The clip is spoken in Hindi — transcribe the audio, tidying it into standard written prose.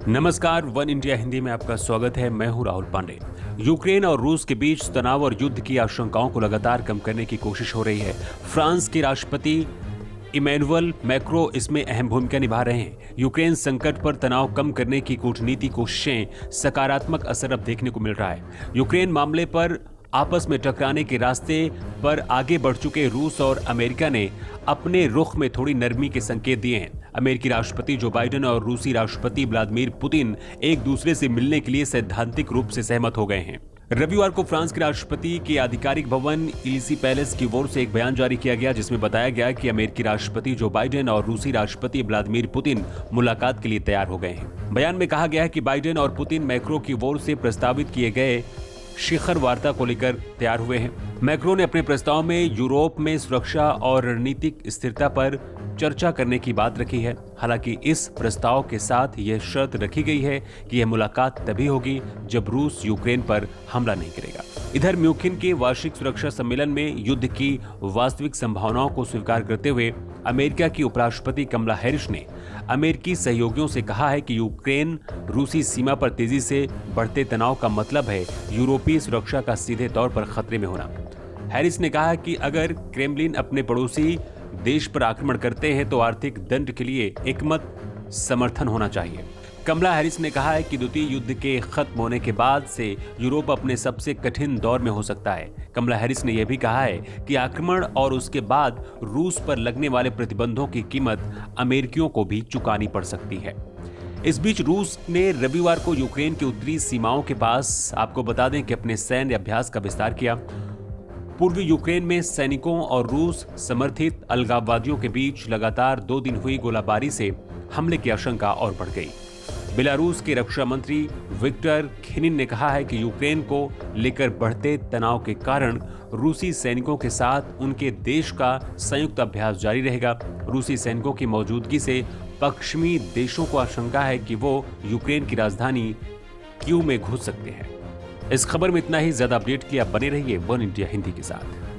नमस्कार, वन इंडिया हिंदी में आपका स्वागत है। मैं हूं राहुल पांडे। यूक्रेन और रूस के बीच तनाव और युद्ध की आशंकाओं को लगातार कम करने की कोशिश हो रही है। फ्रांस के राष्ट्रपति इमैनुअल मैक्रों इसमें अहम भूमिका निभा रहे हैं। यूक्रेन संकट पर तनाव कम करने की कूटनीति कोशिशें सकारात्मक असर अब देखने को मिल रहा है। यूक्रेन मामले पर आपस में टकराने के रास्ते पर आगे बढ़ चुके रूस और अमेरिका ने अपने रुख में थोड़ी नरमी के संकेत दिए हैं। अमेरिकी राष्ट्रपति जो बाइडेन और रूसी राष्ट्रपति व्लादिमीर पुतिन एक दूसरे से मिलने के लिए सैद्धांतिक रूप से सहमत हो गए हैं। रविवार को फ्रांस के राष्ट्रपति के आधिकारिक भवन इलीसी पैलेस की ओर से एक बयान जारी किया गया, जिसमें बताया गया कि अमेरिकी राष्ट्रपति जो बाइडेन और रूसी राष्ट्रपति व्लादिमीर पुतिन मुलाकात के लिए तैयार हो गए हैं। बयान में कहा गया है कि बाइडेन और पुतिन मैक्रों की ओर से प्रस्तावित किए गए शिखर वार्ता को लेकर तैयार हुए हैं। मैक्रों ने अपने प्रस्ताव में यूरोप में सुरक्षा और रणनीतिक स्थिरता पर चर्चा करने की बात रखी है। हालांकि इस प्रस्ताव के साथ यह शर्त रखी गई है कि यह मुलाकात तभी होगी जब रूस यूक्रेन पर हमला नहीं करेगा। इधर म्यूनिख के वार्षिक सुरक्षा सम्मेलन में युद्ध की वास्तविक संभावनाओं को स्वीकार करते हुए अमेरिका की उपराष्ट्रपति कमला हैरिस ने अमेरिकी सहयोगियों से कहा है कि यूक्रेन रूसी सीमा पर तेजी से बढ़ते तनाव का मतलब है यूरोपीय सुरक्षा का सीधे तौर पर खतरे में होना। हैरिस ने कहा कि अगर क्रेमलिन अपने पड़ोसी देश पर आक्रमण करते हैं तो आर्थिक दंड के लिए एकमत समर्थन होना चाहिए। कमला हैरिस ने कहा है कि द्वितीय युद्ध के खत्म होने के बाद से यूरोप अपने सबसे कठिन दौर में हो सकता है। कमला हैरिस ने यह भी कहा है कि आक्रमण और उसके बाद रूस पर लगने वाले प्रतिबंधों की कीमत अमेरिकियों को भी चुकानी पड़ सकती है। इस बीच रूस ने रविवार को यूक्रेन की उत्तरी सीमाओं के पास, आपको बता दें कि अपने सैन्य अभ्यास का विस्तार किया। पूर्वी यूक्रेन में सैनिकों और रूस समर्थित अलगाववादियों के बीच लगातार 2 दिन हुई गोलाबारी से हमले की आशंका और बढ़ गई। बेलारूस के रक्षा मंत्री विक्टर खिनिन ने कहा है कि यूक्रेन को लेकर बढ़ते तनाव के कारण रूसी सैनिकों के साथ उनके देश का संयुक्त अभ्यास जारी रहेगा। रूसी सैनिकों की मौजूदगी से पश्चिमी देशों को आशंका है कि वो यूक्रेन की राजधानी कीव में घुस सकते हैं। इस खबर में इतना ही। ज्यादा अपडेट के लिए आप बने रहिए वन इंडिया हिंदी के साथ।